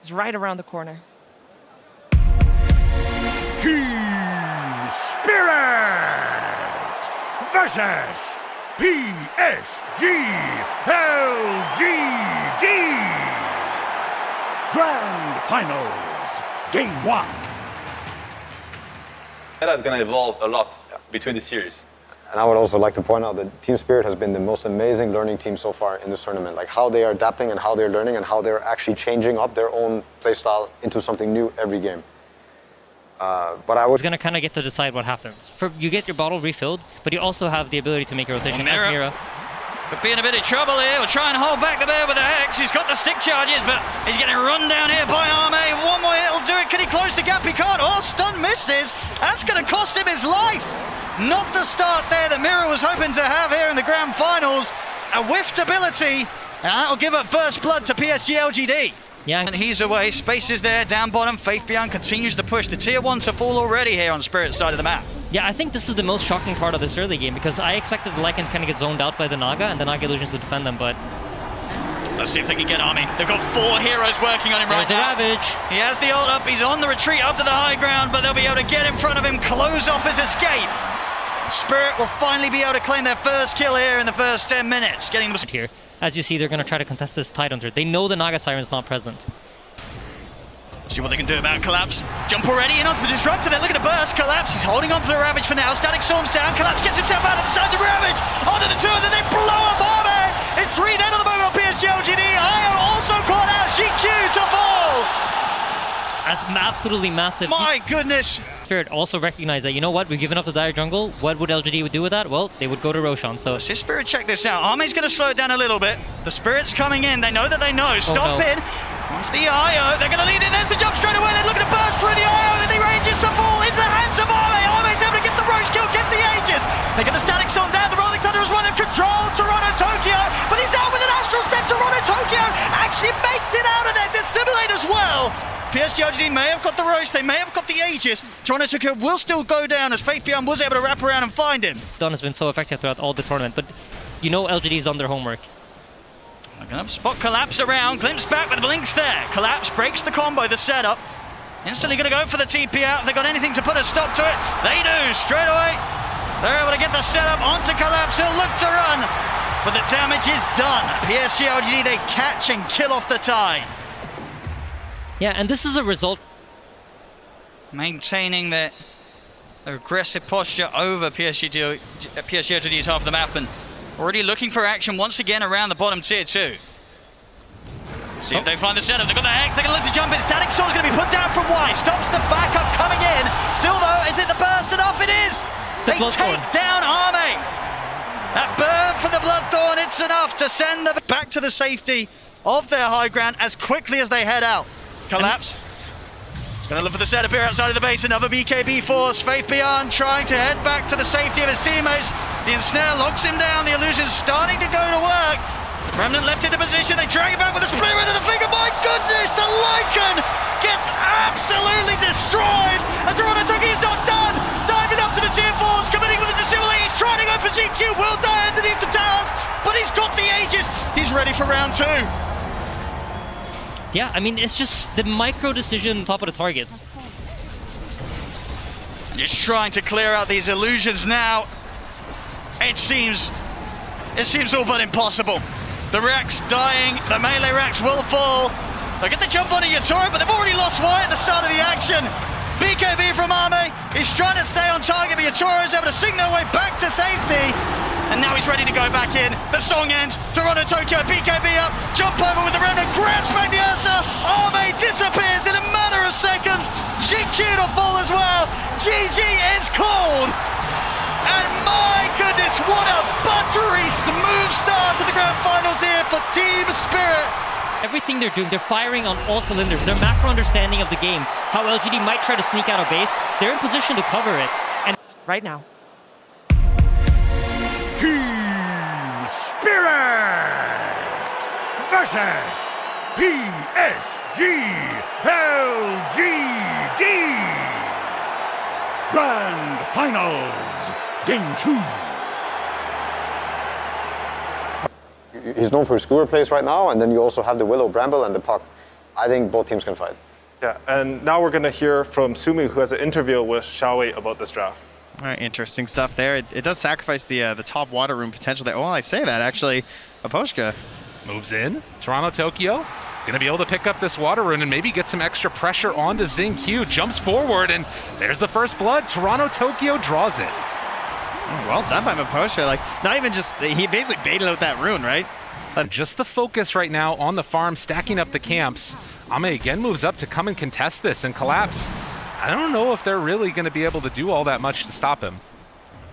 It's right around the corner. Team Spirit versus PSG.LGD. Grand Finals, Game 1. Meta is going to evolve a lot between the series. And I would also like to point out that Team Spirit has been the most amazing learning team so far in this tournament. Like how they are adapting and how they're learning and how they're actually changing up their own playstyle into something new every game. But I was going to kind of get to decide what happens. You get your bottle refilled, but you also have the ability to make a rotation as Mira. But being a bit of trouble here, we'll try and hold back the bear with the Hex. He's got the stick charges, but he's getting run down here by Arme. One more hit will do it. Can he close the gap? He can't. Oh, stun misses. That's going to cost him his life. Not the start there that Mira was hoping to have here in the Grand Finals. A whiffed ability, and that'll give up first blood to PSG.LGD. Yeah. And he's away, space is there, down bottom, Faith Beyond continues to push. The tier 1 to fall already here on Spirit's side of the map. Yeah, I think this is the most shocking part of this early game, because I expected the Lycan kind of get zoned out by the Naga, and the Naga Illusions to defend them, but... Let's see if they can get Army. They've got 4 heroes working on him right now. Ravage. He has the ult up, he's on the retreat up to the high ground, but they'll be able to get in front of him, close off his escape. Spirit will finally be able to claim their first kill here in the first 10 minutes, getting them here. As you see, they're going to try to contest this Tidehunter. They know the Naga Siren's not present. See what they can do about Collapse. Jump already in onto the Disruptor, they're looking to burst. Collapse, he's holding on to the Ravage for now. Static Storm's down, Collapse gets himself out of the side of the Ravage. Onto the 2, and then they blow up Arme. It's 3 dead at the moment on PSG.LGD. IO also caught out, GQ to fall. That's absolutely massive. My goodness. Spirit also recognized that, you know what, we've given up the dire jungle. What would LGD do with that? Well, they would go to Roshan, so... Let's see Spirit check this out. Arme's going to slow it down a little bit. The Spirit's coming in, they know that they know. Stomp in. Onto the IO, they're going to lead in, there's the jump straight away, they're looking to burst through the IO, and then the Aegis to fall into the hands of Arme. Arme's able to get the Roche kill, get the Aegis. They get the Static Storm down, the Rolling Thunder has won in control, Toronto Tokyo, but he's out with an Astral Step. Toronto Tokyo actually makes it out of there, Dissimulate as well. PSG.LGD may have got the Roche, they may have got the Aegis. Toronto Tokyo will still go down as Faith Beyond was able to wrap around and find him. Don has been so effective throughout all the tournament, but you know LGD's done their homework. They're going to spot Collapse around, glimpse back with the blinks there. Collapse breaks the combo, the setup. Instantly going to go for the TP out. If they got anything to put a stop to it, they do. Straight away, they're able to get the setup onto Collapse. He'll look to run, but the damage is done. PSG.LGD, they catch and kill off the Tide. Yeah, and this is a result. Maintaining their aggressive posture over PSG.LGD's half of the map, and already looking for action once again around the bottom tier 2. See if they find the setup. They've got the Hex. They're going to look to jump in. Static Storm's going to be put down from Y. Stops the backup coming in. Still though, is it the burst enough? It is. They take down Arme. That burn for the Bloodthorn, it's enough to send them back to the safety of their high ground as quickly as they head out. Collapse. He's going to look for the setup here outside of the base. Another BKB force. Faith Beyond trying to head back to the safety of his teammates. The ensnare locks him down. The illusion's starting to go to work. Remnant left in the position. They drag him back with a splitter into the finger. My goodness, the Lycan gets absolutely destroyed. And Toronto Tokyo's not done. Diving up to the tier 4s, committing with the Dissimulate. He's trying to go for GQ. Will die underneath the towers, but he's got the Aegis. He's ready for round 2. Yeah, I mean, it's just the micro decision top of the targets. Just trying to clear out these illusions now. It seems all but impossible. The Rex dying, the melee Rex will fall. They get the jump on a Yatora, but they've already lost Y at the start of the action. BKB from Arme, he's trying to stay on target, but Yatora is able to sing their way back to safety. And now he's ready to go back in. The song ends. Toronto Tokyo, BKB up. Jump over with the Remnant. Grabs back the Ursa. Arme disappears in a matter of seconds. GQ to fall as well. GG is called. And my goodness, what a buttery smooth start to the Grand Finals here for Team Spirit. Everything they're doing, they're firing on all cylinders. Their macro understanding of the game, how LGD might try to sneak out of base, they're in position to cover it. And Right now. Team Spirit versus PSG.LGD. Grand Finals, Game 2. He's known for his skewer plays right now, and then you also have the Willow Bramble and the Puck. I think both teams can fight. Yeah, and now we're going to hear from Sumi, who has an interview with Xiaowei about this draft. All right, interesting stuff there. It does sacrifice the top water room potential there. Well, I say that, actually. Maposhka moves in. Toronto Tokyo going to be able to pick up this water rune and maybe get some extra pressure onto Xingqiu. Jumps forward, and there's the first blood. Toronto Tokyo draws it. Oh, well done by Maposhka. Like, not even just, he basically baited out that rune, right? Just the focus right now on the farm, stacking up the camps. Ame again moves up to come and contest this and collapse. I don't know if they're really going to be able to do all that much to stop him.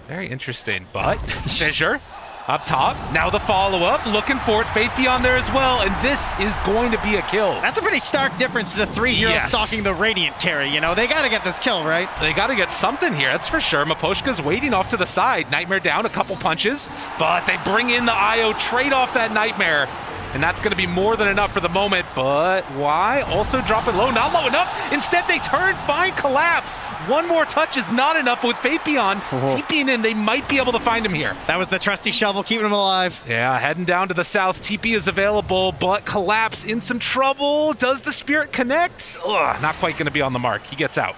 Very interesting, but Fissure up top. Now the follow-up, looking for it. Faith Beyond there as well, and this is going to be a kill. That's a pretty stark difference to the 3 heroes stalking the Radiant carry. You know, they got to get this kill, right? They got to get something here, that's for sure. Maposhka's waiting off to the side. Nightmare down, a couple punches, but they bring in the IO, trade off that Nightmare. And that's going to be more than enough for the moment, but why? Also dropping low, not low enough. Instead, they turn, find Collapse. One more touch is not enough with Faith Beyond. TPing in, they might be able to find him here. That was the trusty shovel, keeping him alive. Yeah, heading down to the south. TP is available, but Collapse in some trouble. Does the Spirit connect? Ugh, not quite going to be on the mark. He gets out.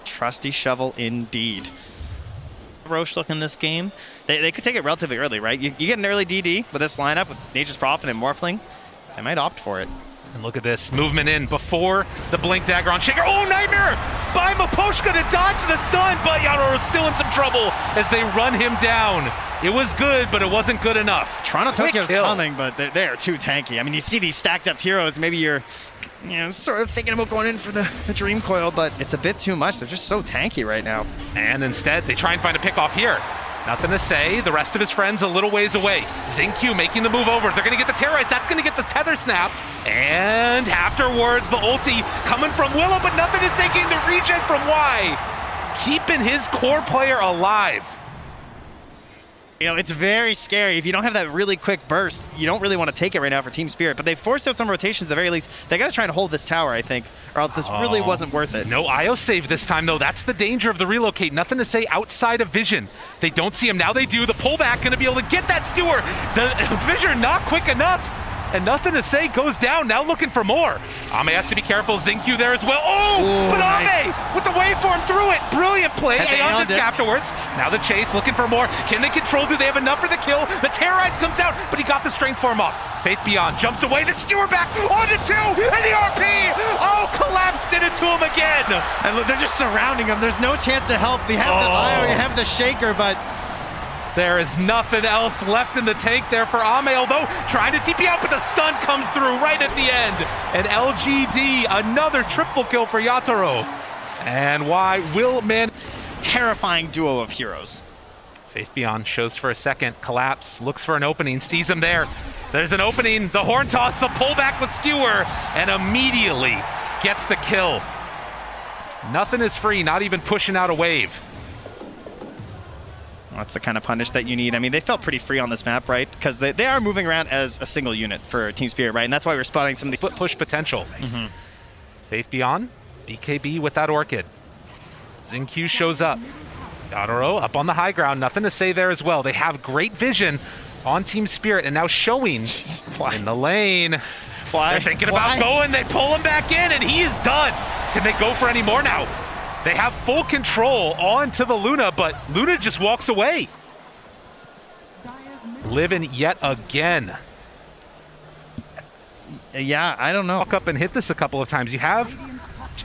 Trusty shovel indeed. Roche look in this game. They could take it relatively early, right? You get an early DD with this lineup with Nature's Prophet and Morphling. They might opt for it. And look at this movement in before the Blink Dagger on Shaker. Oh, Nightmare by Maposhka to dodge the stun, but Yaro is still in some trouble as they run him down. It was good, but it wasn't good enough. Toronto Tokyo's coming, but they are too tanky. I mean, you see these stacked up heroes, maybe you're sort of thinking about going in for the Dream Coil, but it's a bit too much. They're just so tanky right now. And instead, they try and find a pick off here. Nothing to say. The rest of his friends a little ways away. Xingqiu making the move over. They're going to get the Terrorize. That's going to get the Tether Snap. And afterwards, the ulti coming from Willow, but nothing is taking the regen from Y. Keeping his core player alive. You know, it's very scary. If you don't have that really quick burst, you don't really want to take it right now for Team Spirit. But they forced out some rotations at the very least. They got to try and hold this tower, I think, or else this really wasn't worth it. No IO save this time, though. That's the danger of the relocate. Nothing to say outside of vision. They don't see him. Now they do. The pullback going to be able to get that Steward. The vision not quick enough. And nothing to say goes down. Now looking for more. Ame has to be careful. Xingqiu there as well. Oh, but Ame with the waveform through it. Brilliant play. Aeon disc afterwards. Now the chase looking for more. Can they control? Do they have enough for the kill? The Terrorize comes out, but he got the strength form off. Faith Beyond jumps away. The Steward back onto 2. And the RP. Oh, collapsed it into him again. And look, they're just surrounding him. There's no chance to help. You have the IO, you have the Shaker, but there is nothing else left in the tank there for Ame, although trying to TP out, but the stun comes through right at the end. And LGD, another triple kill for Yatoro. And why will man... Terrifying duo of heroes. Faith Beyond shows for a second. Collapse, looks for an opening, sees him there. There's an opening, the horn toss, the pullback with Skewer, and immediately gets the kill. Nothing is free, not even pushing out a wave. That's the kind of punish that you need. I mean, they felt pretty free on this map, right? Because they are moving around as a single unit for Team Spirit, right? And that's why we're spotting some of the foot push potential. Faith Beyond, BKB with that Orchid. Xingqiu shows up. Yatoro up on the high ground, nothing to say there as well. They have great vision on Team Spirit and now showing in the lane. They're thinking about going, they pull him back in and he is done. Can they go for any more now? They have full control onto the Luna, but Luna just walks away. Living yet again. Yeah, I don't know. Walk up and hit this a couple of times. You have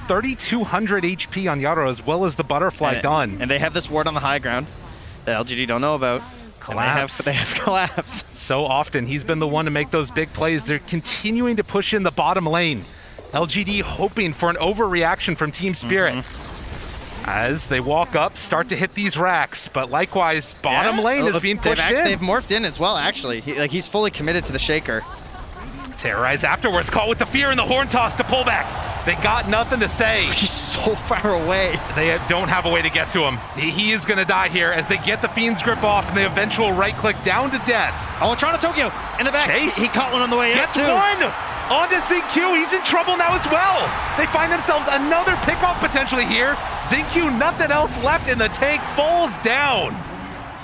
3,200 HP on Yatoro as well as the Butterfly done. And they have this ward on the high ground that LGD don't know about. Collapse. They have Collapse. So often he's been the one to make those big plays. They're continuing to push in the bottom lane. LGD hoping for an overreaction from Team Spirit. As they walk up, start to hit these racks, but likewise, bottom lane is being pushed in. They've morphed in as well, actually. He's fully committed to the Shaker. Terrorize afterwards, caught with the fear and the horn toss to pull back. They got nothing to say. He's so far away. They don't have a way to get to him. He is going to die here as they get the Fiend's grip off and the eventual right click down to death. Oh, Toronto Tokyo in the back. Chase. He caught one on the way Gets in, too. one! Onto Xingqiu, he's in trouble now as well. They find themselves another pickoff potentially here. Xingqiu, nothing else left in the tank, falls down.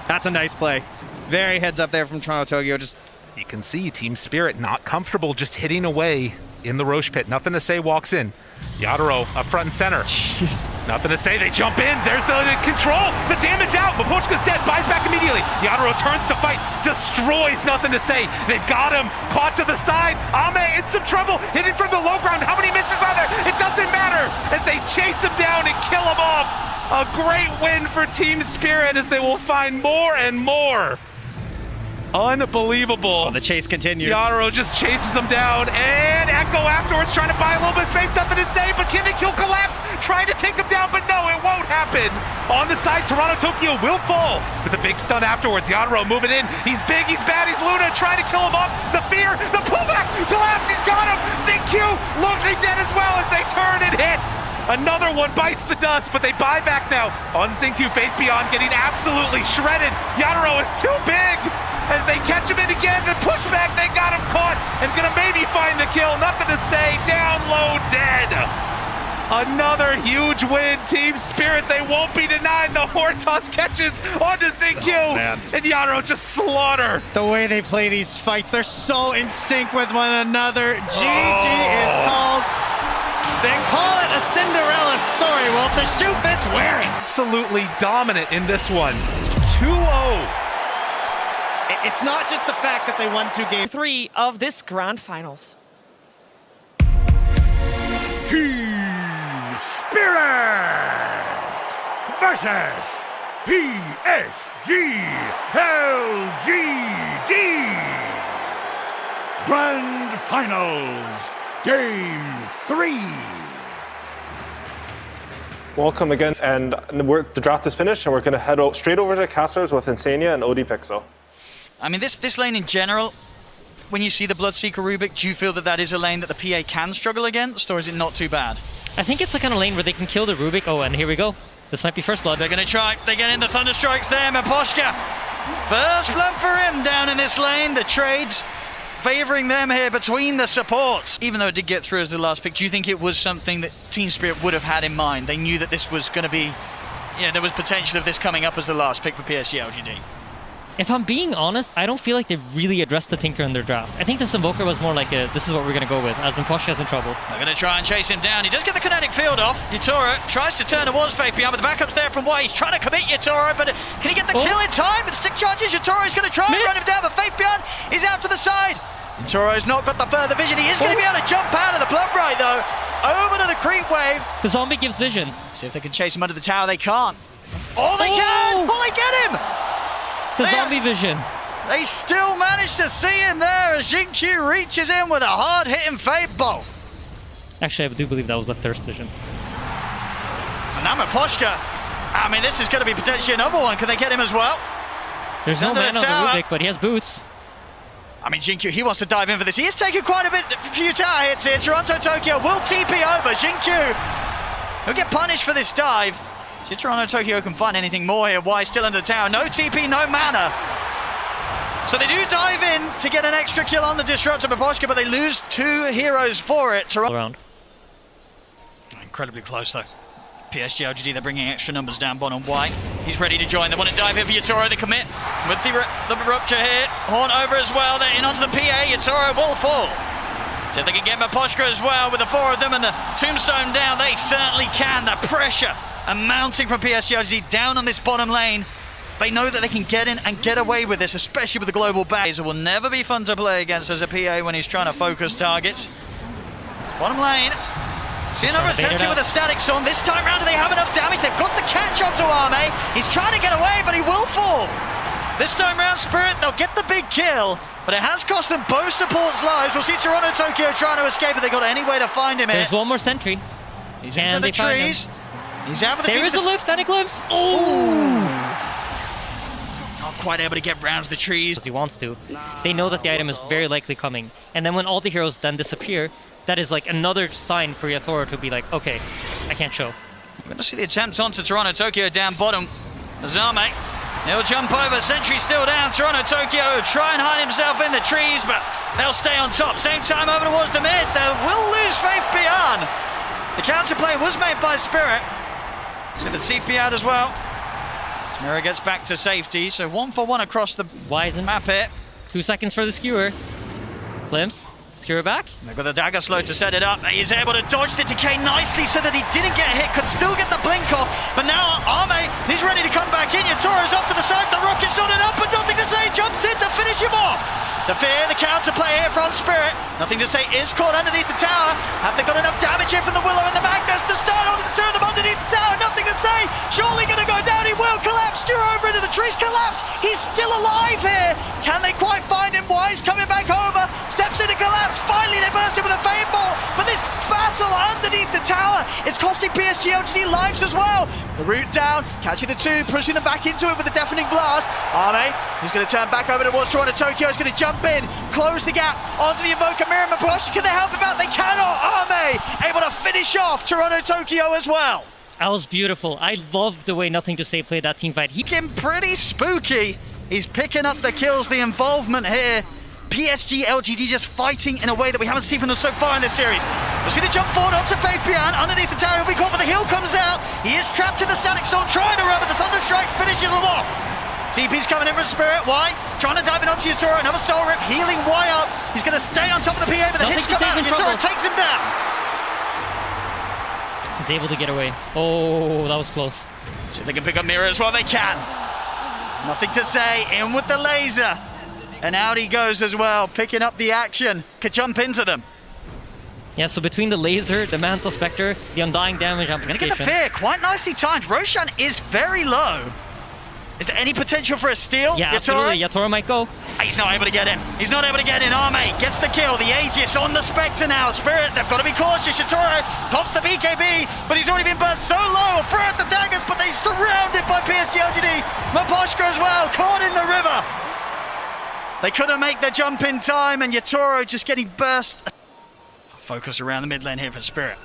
That's a nice play. Very heads up there from Toronto Tokyo. Just you can see Team Spirit not comfortable just hitting away in the Roche pit. Nothing to say walks in. Yadaro up front and center. Jeez. Nothing to say, they jump in, there's the control, the damage out, Mapochka's dead, buys back immediately. Yadaro turns to fight, destroys, nothing to say. They've got him, caught to the side. Ame in some trouble, hit it from the low ground. How many misses are there? It doesn't matter as they chase him down and kill him off. A great win for Team Spirit as they will find more and more. Unbelievable. Oh, the chase continues. Yadaro just chases him down, and Echo afterwards trying to buy a little bit of space, nothing to say, but Kimikil collapse, trying to take him down, but no, it won't happen. On the side, Toronto Tokyo will fall with a big stun afterwards. Yadaro moving in, he's big, he's bad, he's Luna, trying to kill him off. The fear, the pullback, collapse, he's got him. ZQ looking dead as well as they turn and hit. Another one bites the dust, but they buy back now. On Xingqiu, Faith Beyond getting absolutely shredded. Yadaro is too big as they catch him in again. The pushback, they got him caught and gonna maybe find the kill. Nothing to say, down low, dead. Another huge win, Team Spirit. They won't be denied. The Horde Toss catches onto Xingqiu, and Yadaro just slaughter. The way they play these fights, they're so in sync with one another. GG is called. They call it a Cinderella story. Well, if the shoe fits, wear it. Absolutely dominant in this one. 2-0. It's not just the fact that they won 2 games. 3 of this grand finals. Team Spirit versus PSG.LGD. Grand Finals, Game 3. Welcome again, and the draft is finished, and we're going to head straight over to casters with INSANIA and ODPixel. I mean, this lane in general, when you see the Bloodseeker Rubik, do you feel that that is a lane that the PA can struggle against, or is it not too bad? I think it's the kind of lane where they can kill the Rubik. Oh, and here we go. This might be first blood. They're going to try. They get into Thunderstrikes there. Mapochka. First blood for him down in this lane. The trades favouring them here between the supports. Even though it did get through as the last pick, do you think it was something that Team Spirit would have had in mind? They knew that this was going to be, there was potential of this coming up as the last pick for PSG.LGD. If I'm being honest, I don't feel like they really addressed the Tinker in their draft. I think this Invoker was more like this is what we're going to go with, as Mapochka's in trouble. They're going to try and chase him down. He does get the kinetic field off. Yatoro tries to turn towards Faith Beyond, but the backup's there from White. He's trying to commit Yatoro, but can he get the kill in time? With stick charges, Yatoro's going to try and run him down, but Faith Beyond is out to the side. Yatoro's not got the further vision. He is going to be able to jump out of the blood right, though. Over to the creep wave. The zombie gives vision. See if they can chase him under the tower. They can't. Oh, they can! Oh, they get him! The zombie vision. They still manage to see him there as Xingqiu reaches in with a hard-hitting Fate Bolt. Actually, I do believe that was a Thirst vision. And now Mapochka. I mean, this is going to be potentially another one. Can they get him as well? There's no man on the Rubik, but he has boots. I mean, Xingqiu, he wants to dive in for this. He is taking quite a few tower hits here. Toronto Tokyo will TP over. Xingqiu, he'll get punished for this dive. See if Toronto Tokyo can find anything more here. Why still under the tower? No TP, no mana. So they do dive in to get an extra kill on the Disruptor Mapochka, but they lose 2 heroes for it. Around. Incredibly close though. PSG.LGD, they're bringing extra numbers down bottom. White, he's ready to join. They want to dive in for Yatoro. They commit with the rupture here. Horn over as well. They're in onto the PA. Yatoro will fall. See if they can get Mapochka as well with the 4 of them and the tombstone down. They certainly can. The pressure mounting from PSG.LGD down on this bottom lane. They know that they can get in and get away with this, especially with the global base. It will never be fun to play against as a PA when he's trying to focus targets. Bottom lane. See another attempt with a static storm. This time round, do they have enough damage? They've got the catch onto Ame. He's trying to get away, but he will fall. This time round, Spirit, they'll get the big kill, but it has cost them both supports' lives. We'll see Toronto Tokyo trying to escape, but they got any way to find him here. There's one more sentry. He's into the trees. He's out for the There is a lift and a glimpse. Ooh! Not quite able to get round to the trees. As he wants to. They know that the item is very likely coming. And then when all the heroes then disappear, that is like another sign for Yatoro to be like, okay, I can't show. We're going to see the attempt onto Toronto Tokyo down bottom. Azame, he'll jump over, sentry still down. Toronto Tokyo try and hide himself in the trees, but they'll stay on top. Same time over towards the mid. They will lose Faith Beyond. The counterplay was made by Spirit. So the TP out as well. Smira gets back to safety, so 1 for 1 across the Wisen map here. 2 seconds for the skewer. Glimpse. Skewer back. They've got the dagger slow to set it up. He's able to dodge the decay nicely so that he didn't get hit, could still get the blink off. But now Arme, he's ready to come back in. Yatoro's off to the side. The rocket's not enough, but nothing to say. Jumps in to finish him off. The fear, the counterplay here from Spirit. Nothing to say is caught underneath the tower. Have they got enough damage here from the Willow and the Magnus to start onto the two of them underneath the tower? Nothing to say. Surely going to go down. He will collapse. Skewer over into the trees. Collapse. He's still alive here. Can they quite find him? Wise coming back over. Steps into collapse. Finally, they burst him with a fade ball. But this battle underneath the tower, it's costing PSG.LGD lives as well. The route down, catching the two, pushing them back into it with a deafening blast. Arme, he's going to turn back over towards Toronto Tokyo. He's going to jump in, close the gap onto the Invoker Mirror. Maposhi, can they help him out? They cannot. Arme able to finish off Toronto Tokyo as well. That was beautiful. I love the way Nothing to Say played that team fight. He Looking pretty spooky. He's picking up the kills, the involvement here. PSG.LGD just fighting in a way that we haven't seen from them so far in this series. We'll see the jump forward onto Faith Beyond. Underneath the tower, he'll be caught, but the hill comes out. He is trapped in the static storm, trying to run, but the Thunderstrike finishes him off. TP's coming in from Spirit. Why? Trying to dive in onto Yatoro. Another soul rip, healing Y up. He's going to stay on top of the PA, but the hits come out. Yatoro takes him down. He's able to get away. Oh, that was close. See if they can pick up Mirror as well. They can. Nothing to say. In with the laser. And out he goes as well, picking up the action. Could jump into them. Yeah, so between the laser, the Mantle Spectre, the Undying Damage Gonna amplification. get the fear, quite nicely timed. Roshan is very low. Is there any potential for a steal? Yeah, Yatoro? absolutely. Yatoro might go. He's not able to get him. He's not able to get in. Arme gets the kill. The Aegis on the Spectre now. Spirit, they've got to be cautious. Yatoro pops the BKB, but he's already been burst so low. Throw out the daggers, but they're surrounded by PSG.LGD. Maposhka as well, caught in the river. They couldn't make the jump in time, and Yatoro just getting burst. Focus around the mid lane here for Spirit.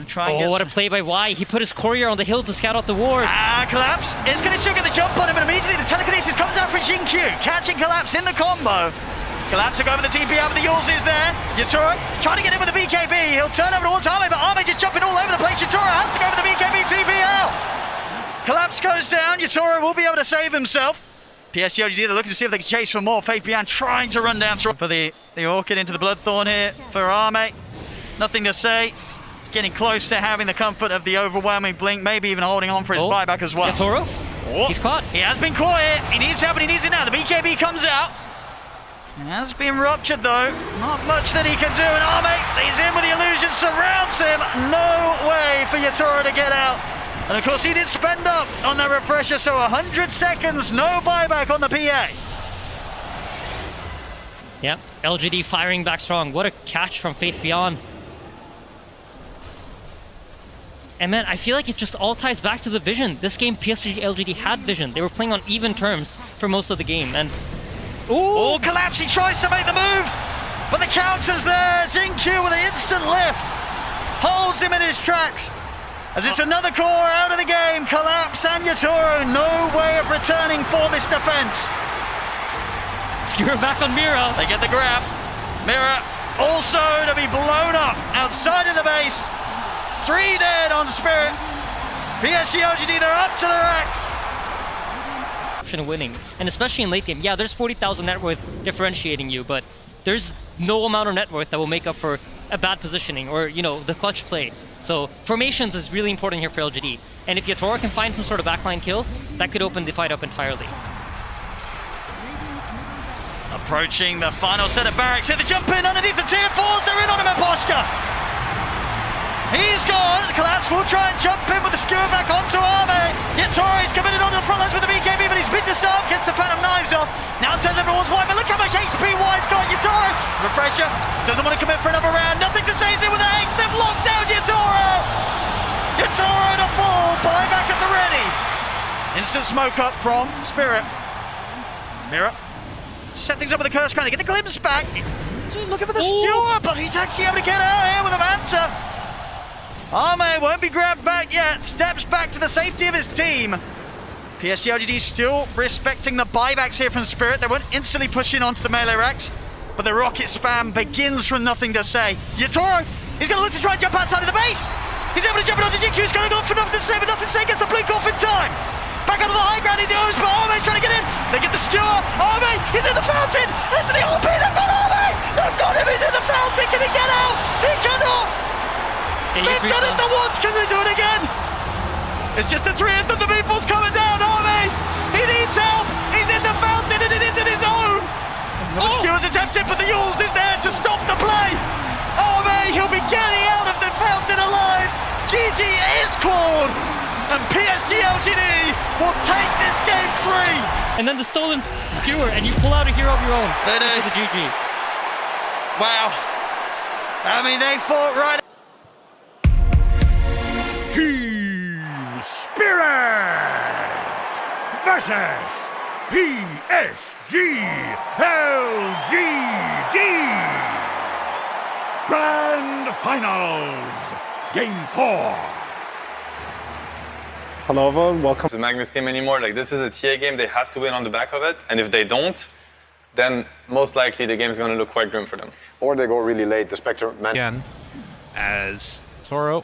Try and what a play by Y. He put his courier on the hill to scout out the ward. Collapse is going to still get the jump on him, but immediately the telekinesis comes out for Jinkyu. Catching Collapse in the combo. Collapse to go over the TP out, but the Yules is there. Yatoro trying to get in with the BKB. He'll turn over towards Arme, but Arme just jumping all over the place. Yatoro has to go with the BKB TP out. Collapse goes down. Yatoro will be able to save himself. PSG.LGD, they're looking to see if they can chase for more. Faith Beyond trying to run down through for the Orchid into the Bloodthorn here for Arme. Nothing to say. Getting close to having the comfort of the overwhelming blink, maybe even holding on for his buyback as well. Yatoro? He's caught. He has been caught here. He needs help and he needs it now. The BKB comes out. It has been ruptured though. Not much that he can do. And Arme, he's in with the illusion, surrounds him. No way for Yatoro to get out. And of course he did spend up on that refresher, so 100 seconds, no buyback on the PA. Yep, LGD firing back strong. What a catch from Faith Beyond. And man, I feel like it just all ties back to the vision. This game, PSG.LGD had vision. They were playing on even terms for most of the game. And oh, Collapse, he tries to make the move, but the counter's there. Jinkyu with an instant lift. Holds him in his tracks. As it's another core out of the game. Collapse and Yatoro, no way of returning for this defense. Skewer back on Mira. They get the grab. Mira also to be blown up outside of the base. 3 dead on Spirit. PSG.LGD, they're up to the racks. Option of winning, and especially in late game. Yeah, there's 40,000 net worth differentiating you, but there's no amount of net worth that will make up for a bad positioning or, you know, the clutch play. So formations is really important here for LGD. And if Yatoro can find some sort of backline kill, that could open the fight up entirely. Approaching the final set of barracks here. The jump in underneath the tier 4s. They're in on him, Maposhka. He's gone. Collapse will try and jump in with the skewer back onto Arme. Yatoro's committed onto the front lines with the BKB, but he's been disarmed, gets the Phantom Knives off. Now turns over towards Y, but look how much HP Y's got. Yatoro, refresher, doesn't want to commit for another round. Nothing to say, he's in with the X. They've locked down Yatoro. Yatoro to fall, buyback at the ready. Instant smoke up from Spirit. Mirror, set things up with the Curse Crown. They get the glimpse back. He's looking for the skewer, but he's actually able to get out here with a Manta. Arme won't be grabbed back yet, steps back to the safety of his team. PSG.LGD still respecting the buybacks here from Spirit. They won't instantly push in onto the melee racks, but the rocket spam begins from Nothing to Say. Yatoro, he's going to look to try and jump outside of the base. He's able to jump onto Jinkyu, he's going to go for Nothing to Say, but Nothing to Say gets the blink off in time. Back up to the high ground, he does, but Arme's trying to get in. They get the skewer. Arme, he's in the fountain. That's the OP, they've got Arme. They've got him, he's in the fountain. Can he get out? He cannot. They've done it the once, can they do it again? It's just the 3th of the meatballs coming down. Arme, he needs help. He's in the fountain and it isn't his own. The skewer's attempted, but the Yules is there to stop the play. Arme, he'll be getting out of the fountain alive. GG is called. And PSG.LGD will take this game 3. And then the stolen skewer, and you pull out a hero of your own. They do. The GG. Wow. I mean, they fought right. Team Spirit versus PSG.LGD. Grand Finals, Game 4. Hello everyone, welcome. It's a Magnus game anymore. Like, this is a TA game. They have to win on the back of it. And if they don't, then most likely the game's going to look quite grim for them. Or they go really late. The Spectre man. Again, as Toro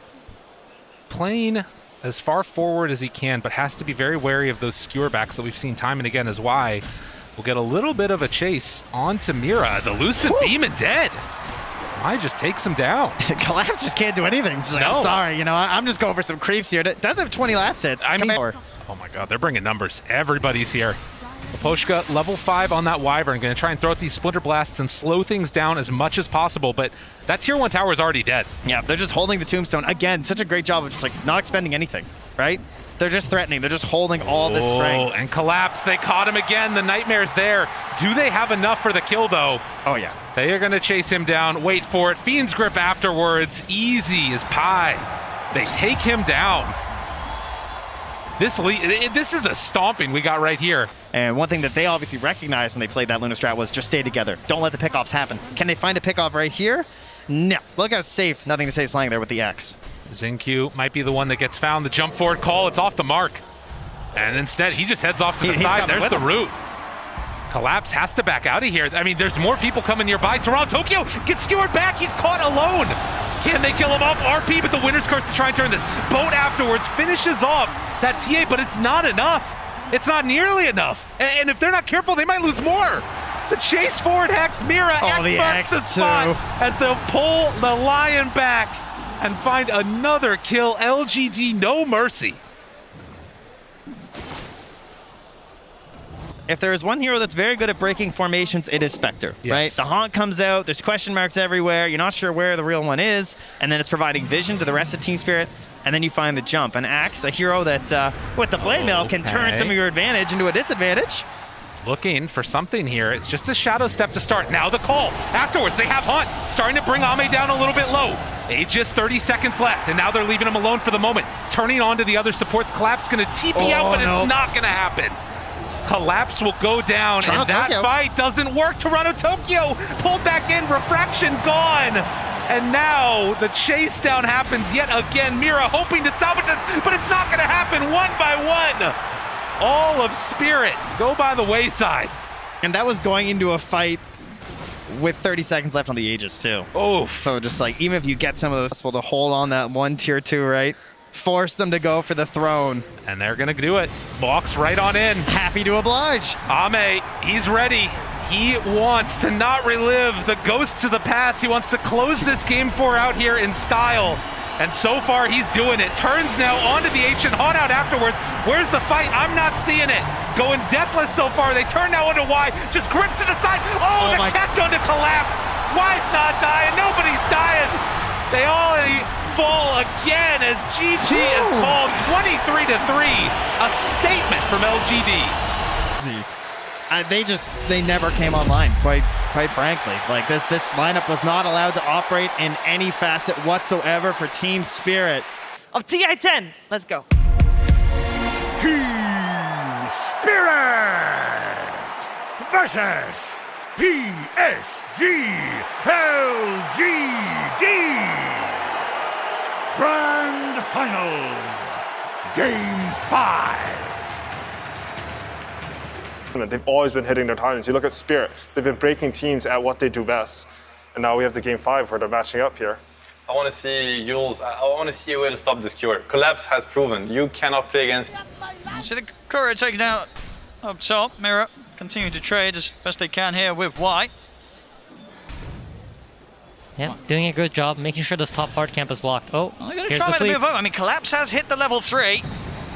playing as far forward as he can, but has to be very wary of those skewer backs that we've seen time and again, is why we'll get a little bit of a chase onto Mira. The Lucid Beam and dead. I just takes him down. Collapse just can't do anything. Just like, No. I'm sorry, you know, I'm just going for some creeps here. It does have 20 last hits. I mean, Come oh my god, they're bringing numbers. Everybody's here. Poshka, level 5 on that Wyvern, going to try and throw out these Splinter Blasts and slow things down as much as possible, but that tier 1 tower is already dead. Yeah, they're just holding the Tombstone. Again, such a great job of just like not expending anything, right? They're just threatening. They're just holding all this strength. And Collapse, they caught him again. The Nightmare's there. Do they have enough for the kill, though? Oh, yeah. They are going to chase him down. Wait for it. Fiend's Grip afterwards. Easy as pie. They take him down. This is a stomping we got right here. And one thing that they obviously recognized when they played that Luna strat was just stay together. Don't let the pickoffs happen. Can they find a pickoff right here? No. Look how safe Nothing to Say is playing there with the X. Xingqiu might be the one that gets found. The jump forward call, it's off the mark. And instead, he just heads off to the side. There's the route. Collapse has to back out of here. I mean, there's more people coming nearby. Toronto Tokyo gets skewered back. He's caught alone. Can they kill him off? RP, but the winner's curse is trying to turn this. Boat afterwards finishes off that TA, but it's not enough. It's not nearly enough. And if they're not careful, they might lose more. The chase forward Hex, Mira, X marks the spot as they'll pull the Lion back and find another kill. LGD, no mercy. If there is one hero that's very good at breaking formations, it is Spectre, right? The Haunt comes out, there's question marks everywhere, you're not sure where the real one is, and then it's providing vision to the rest of Team Spirit, and then you find the jump. And Axe, a hero that, with the Blade Mail, can turn some of your advantage into a disadvantage. Looking for something here. It's just a shadow step to start. Now the call. Afterwards, they have Haunt starting to bring Ame down a little bit low. Just 30 seconds left, and now they're leaving him alone for the moment. Turning on to the other supports. Collapse going to TP out, but it's not going to happen. Collapse will go down, and that fight doesn't work. Toronto Tokyo pulled back in, refraction gone. And now the chase down happens yet again. Mira hoping to salvage this, but it's not going to happen. One by one. All of Spirit go by the wayside. And that was going into a fight with 30 seconds left on the Aegis too. Oh, so just like, even if you get some of those people to hold on that one tier 2, right? Force them to go for the throne. And they're going to do it. Walks right on in. Happy to oblige. Ame, he's ready. He wants to not relive the ghosts of the past. He wants to close this game 4 out here in style. And so far, he's doing it. Turns now onto the Ancient Haunt out afterwards. Where's the fight? I'm not seeing it. Going deathless so far. They turn now onto Y. Just grip to the side. Oh, the catch onto Collapse. Y's not dying. Nobody's dying. They all fall again as GG is called 23-3. A statement from LGD. They never came online, quite frankly. Like this lineup was not allowed to operate in any facet whatsoever for Team Spirit. Of TI-10, let's go. Team Spirit versus PSG.LGD. Grand Finals, Game 5. They've always been hitting their timings. You look at Spirit, they've been breaking teams at what they do best. And now we have the Game 5 where they're matching up here. I want to see Yules. I want to see a way to stop this cure. Collapse has proven you cannot play against See the courier taken out up top. Mirror continuing to trade as best they can here with White. Yeah, doing a good job, making sure this top hard camp is blocked. Oh, They're going to here's try the to sleep. move over. I mean, Collapse has hit the level 3.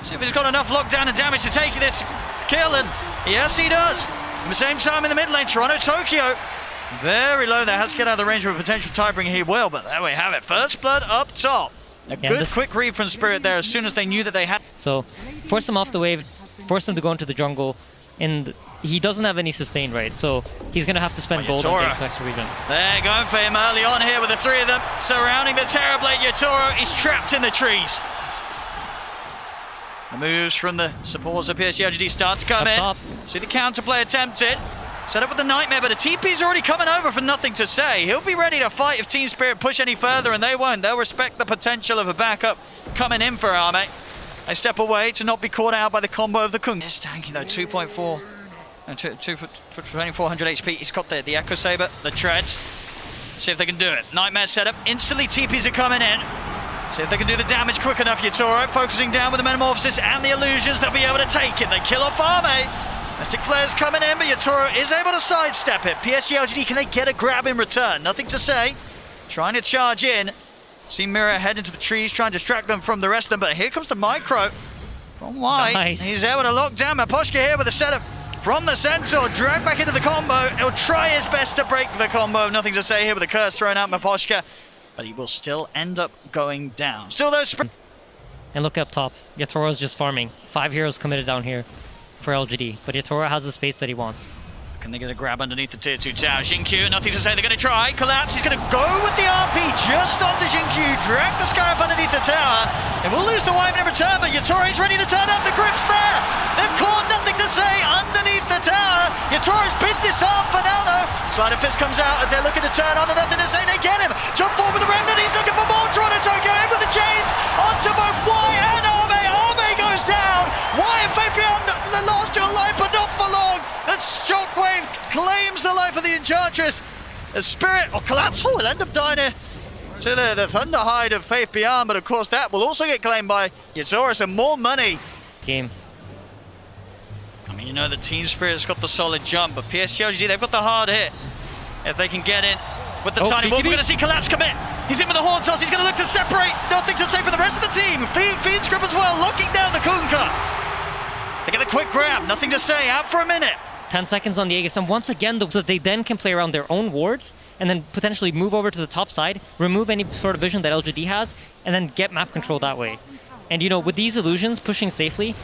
See if he's got enough lockdown and damage to take this kill, and yes, he does. At the same time in the mid lane, Toronto Tokyo very low there, has to get out of the range of a potential tiebringer. He will, but there we have it. First blood up top. A good quick read from Spirit there as soon as they knew that they had. So, force him off the wave, force him to go into the jungle, and he doesn't have any sustain, right? So he's going to have to spend gold on getting next region. They're going for him early on here with the 3 of them surrounding the Terrorblade. Yatoro is trapped in the trees. The moves from the supports of PSG.LGD start to come in. See the counterplay attempted. Set up with the Nightmare, but the TP's already coming over for nothing to say. He'll be ready to fight if Team Spirit push any further, and they won't. They'll respect the potential of a backup coming in for Arme. They step away to not be caught out by the combo of the Kung. It's tanky though, 2.4 and 2400 HP. He's got the Echo Saber, the treads. See if they can do it. Nightmare setup. Instantly TPs are coming in. See if they can do the damage quick enough. Yatoro focusing down with the Metamorphosis and the illusions. They'll be able to take it. They kill off Arme. Mystic Flare's coming in, but Yatoro is able to sidestep it. PSG.LGD, can they get a grab in return? Nothing to say. Trying to charge in. See Mirror head into the trees, trying to distract them from the rest of them, but here comes the micro from White. Nice. He's able to lock down Maposhka here with a setup from the Centaur, drag back into the combo. He'll try his best to break the combo. Nothing to say here with the curse thrown out Maposhka, but he will still end up going down. Still those. And look up top. Yatoro's just farming. 5 heroes committed down here for LGD, but Yatoro has the space that he wants. Can they get a grab underneath the tier 2 tower? Xingqiu, nothing to say, they're going to try. Collapse, he's going to go with the RP just onto Xingqiu, drag the Scarab underneath the tower. They will lose the Wyvern in return, but Yatoro's ready to turn up, the grip's there. They've caught nothing to say underneath the tower. Yatoro's business off for now though. Sleight of Fist comes out as they're looking to turn on, and nothing to say, they get him. Jump forward with the Remnant, he's looking for more. Toronto Tokyo in with the chains onto both Y and Arme. Arme goes down. Y and Fabian lost your life, but not for long. And Shockwave claims the life of the Enchantress. The Spirit, or Collapse, will end up dying here to the Thunderhide of Faith Beyond, but of course that will also get claimed by Yatoro, so more money. Game. I mean, you know the Team Spirit's got the solid jump, but PSG.LGD, they've got the hard hit. If they can get in with the tiny wolf, we're going to see Collapse come in. He's in with the Horn Toss, he's going to look to separate. Nothing to say for the rest of the team. Fiend Scrip as well, locking down the Kunkka. They get the quick grab, nothing to say, out for a minute. 10 seconds on the Aegis, and once again, so they then can play around their own wards, and then potentially move over to the top side, remove any sort of vision that LGD has, and then get map control that way. And you know, with these illusions, pushing safely,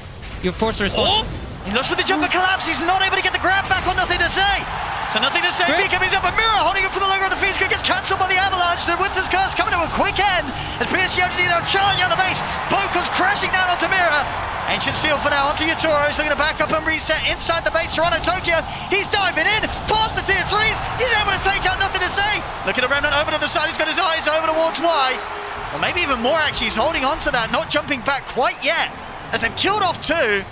you're forced to respond. He looks for the jumper Collapse, he's not able to get the grab back on nothing to say. So nothing to say, Beacon is up, a Mirror holding up for the logo of the Fiend Script gets cancelled by the Avalanche. The Winter's Curse coming to a quick end as PSG.LGD now charging on the base. Bo comes crashing down onto Mirror. Ancient Seal for now onto Yatoro, he's looking to back up and reset inside the base. Toronto Tokyo, he's diving in, past the tier 3s, he's able to take out, nothing to say. Look at the Remnant over to the side, he's got his eyes over towards Y. Or maybe even more actually, he's holding on to that, not jumping back quite yet. As they've killed off 2,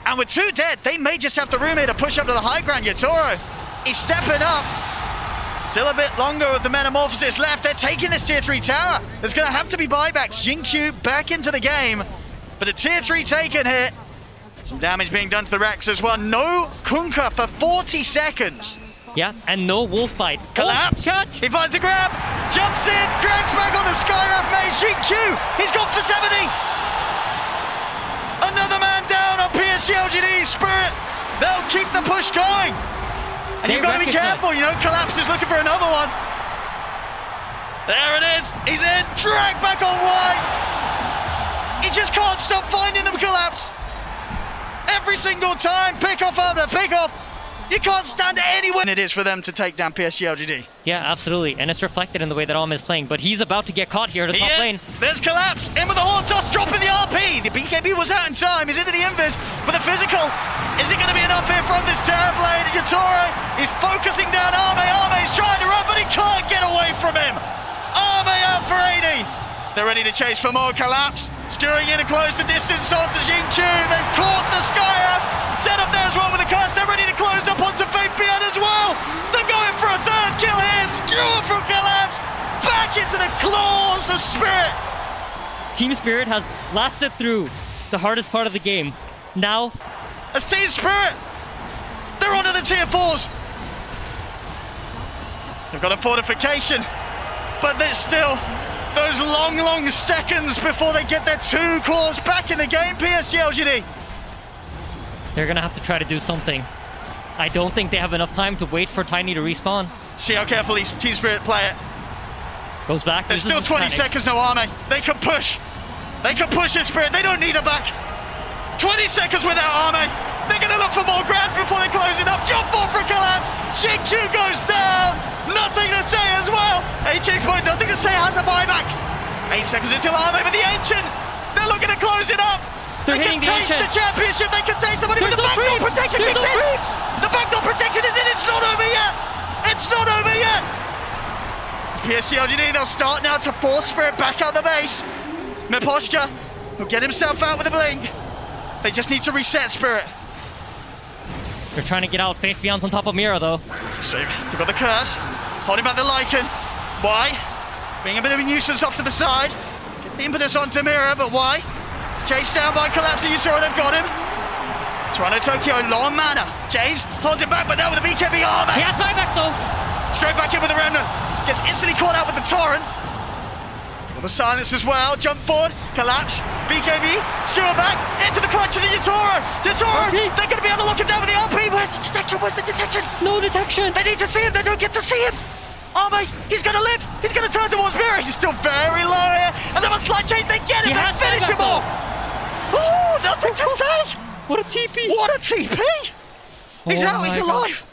and with 2 dead, they may just have the room here to push up to the high ground. Yatoro, he's stepping up. Still a bit longer with the Metamorphosis left, they're taking this tier 3 tower. There's going to have to be buybacks. Xingqiu back into the game. But a tier 3 taken here. Some damage being done to the Rex as well. No Kunkka for 40 seconds. Yeah, and no wolf fight. Collapse. He finds a grab. Jumps in. Drags back on the Skyraf main. Xingqiu. He's gone for 70. Another man down on PSG.LGD. Spirit. They'll keep the push going. And you've got to be careful. You know, Collapse is looking for another one. There it is. He's in. Drag back on Y. He just can't stop finding them Collapse. Every single time, pick off after pick off. You can't stand anywhere. It is for them to take down PSG.LGD. Yeah, absolutely, and it's reflected in the way that Alm is playing, but he's about to get caught here at the top lane. There's Collapse, in with the Horn Toss, dropping the RP. The BKB was out in time, he's into the invis, but the physical, is it going to be enough here from this Terrorblade? Yatoro, he's focusing down Arme. Arme's trying to run, but he can't get away from him. Arme out for 80. They're ready to chase for more. Collapse, steering in and close the distance onto Xingqiu. They've caught the Skyrap. Set up there as well with the curse. They're ready to close up onto Faith Beyond as well. They're going for a 3rd kill here. Skewer from Collapse. Back into the claws of Spirit. Team Spirit has lasted through the hardest part of the game Now, as Team Spirit, they're onto the tier 4s. They've got a fortification, but there's still those long seconds before they get their 2 cores back in the game, PSG.LGD. they're gonna have to try to do something. I don't think they have enough time to wait for Tiny to respawn. See how carefully Team Spirit play it. Goes back. There's still 20 seconds, no army. They can push. They can push this Spirit. They don't need it back. 20 seconds without army. They're going to look for more grabs before they close it up. Jump ball for Collapse. Shinku goes down. Nothing to say as well. HX point, nothing to say, has a buyback. 8 seconds until army, but the Ancient, they're looking to close it up. They're they can hitting the taste Ancient. the championship. They can taste the money, but the backdoor protection kicks in. The backdoor protection is in. It's not over yet. It's not over yet. PSG.LGD, they'll start now to force Spirit back out the base. Miposhka will get himself out with a blink. They just need to reset Spirit. They're trying to get out. Faith Beyond's on top of Mira, though. So they've got the curse, holding back the Lycan. Why? Being a bit of a nuisance off to the side. Gets the impetus onto Mira, but why? It's chased down by Collapsing. You saw they've got him. Toronto Tokyo, long mana. James holds it back, but now with the BKB armor. He has buyback, though. Straight back in with the Remnant. Gets instantly caught out with the Torrent. Well, the silence as well. Jump forward. Collapse. BKB. Stewart back. Into the clutch of the Yatoro. Yatoro. RP. They're going to be able to look him down with the RP. Where's the detection? Where's the detection? No detection. They need to see him. They don't get to see him. Army. He's going to live. He's going to turn towards Mira. He's still very low here. And then a slight change. They get him. He They has finish him buyback, off. Oh, nothing to say. What a TP. What a TP. He's out. He's my God. alive.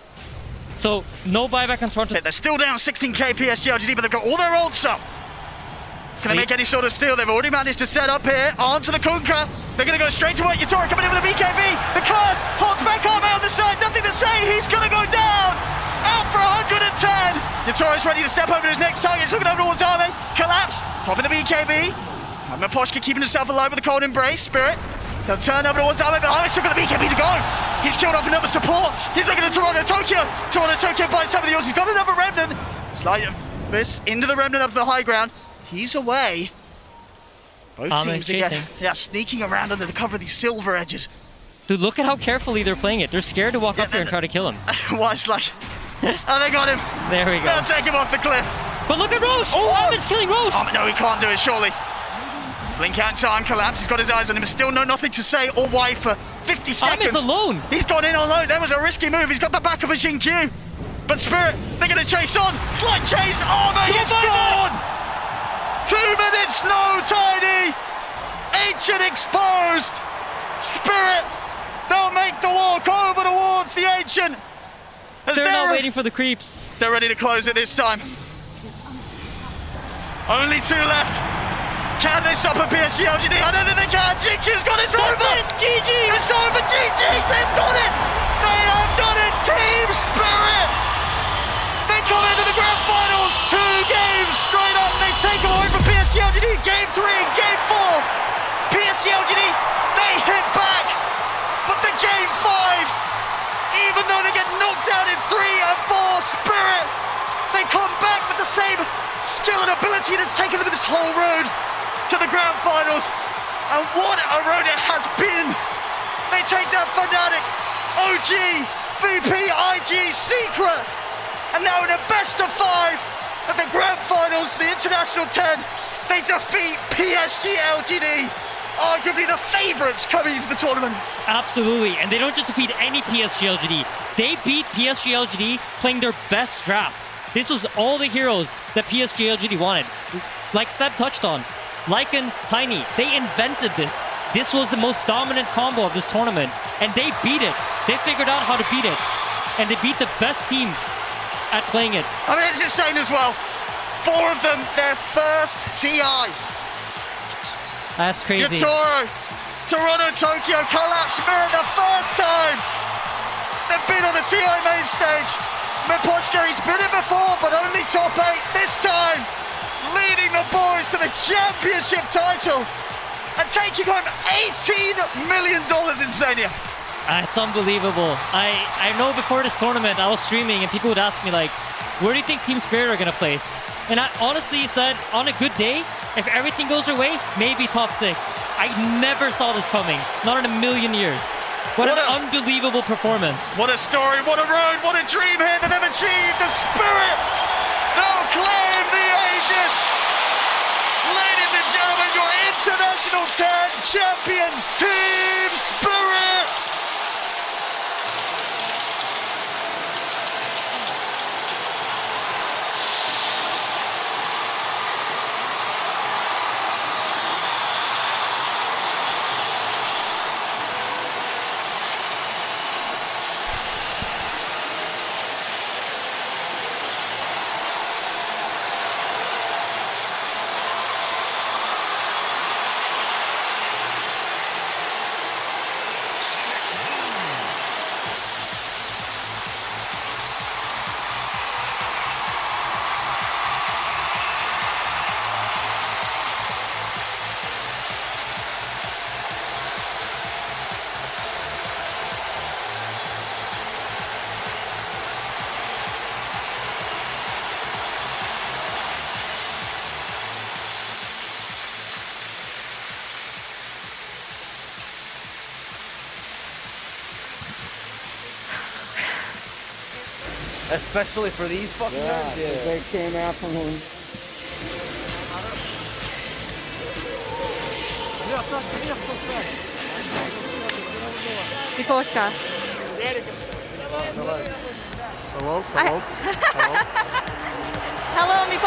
So, no buyback on Toronto. They're still down 16k PSG.LGD, but they've got all their ults up. Can they make any sort of steal? They've already managed to set up here onto the Kunkka. They're going to go straight to it. Yatoro coming in with a BKB. The curse holds back Arme on the side. Nothing to say. He's going to go down. Out for 110. Yatoro's ready to step over to his next target. He's looking over towards Arme. Collapse. Popping the BKB. And Miposhka keeping himself alive with the cold embrace. Spirit. They'll turn over towards Arme, but Arme's still got the BKB to go. He's killed off another support. He's looking at Toronto Tokyo. Toronto Tokyo buys time of the yours. He's got another Remnant. Slight miss into the Remnant up to the high ground. He's away. Both teams again. Yeah, sneaking around under the cover of these silver edges. Dude, look at how carefully they're playing it. They're scared to walk up there and try to kill him. Watch, like, oh, they got him. There we go. They'll take him off the cliff. But look at Roche. Oh, Armin's killing Roche. Oh, no, he can't do it, surely. Blink out time, Collapse. He's got his eyes on him, but still nothing to say or why for 50 seconds. Armin's alone. He's gone in alone. That was a risky move. He's got the back of a Xingqiu. But Spirit, they're going to chase on. Slight chase. Arme is gone. 2 minutes, no Tiny. Ancient exposed. Spirit, they'll make the walk over towards the Ancient. They're not waiting for the creeps. They're ready to close it this time. Only 2 left. Can they stop a PSG.LGD? I don't think they can. Xingqiu's got it. It's over. GG. It's over. GG. They've got it. They have done it. Team Spirit. They come into the grand finals. 2 games straight up. They take them away from PSG.LGD. Game 3 and Game 4. PSG.LGD, they hit back. But the Game 5, even though they get knocked out in 3 and 4, Spirit, they come back with the same skill and ability that's taken them this whole road to the grand finals. And what a road it has been. They take down Fnatic, OG, VP, IG, Secret, and now in a best of 5 at the grand finals, the International 10, they defeat PSG.LGD, arguably the favourites coming into the tournament. Absolutely, and they don't just defeat any PSG.LGD. They beat PSG.LGD playing their best draft. This was all the heroes that PSG.LGD wanted. Like Seb touched on, Lycan, Tiny, they invented this. This was the most dominant combo of this tournament, and they beat it. They figured out how to beat it, and they beat the best team at playing it. I mean, it's insane as well. 4 of them, their first TI. That's crazy. Yatoro, Toronto, Tokyo, Collapse, Spirit, the first time they've been on the TI main stage. Miposhka, he's been it before, but only top 8 this time, leading the boys to the championship title and taking home $18 million, INSANIA. It's unbelievable. I know before this tournament I was streaming and people would ask me like, where do you think Team Spirit are going to place? And I honestly said, on a good day, if everything goes our way, maybe top 6. I never saw this coming. Not in a million years. What an unbelievable performance. What a story, what a road, what a dream here that they've achieved. The Spirit now claim the Aegis. Ladies and gentlemen, your international tag champions, Team Spirit. Especially for these fucking guys. Yeah, they came out from him. Mikoshka. Hello? Hello, Mikoshka.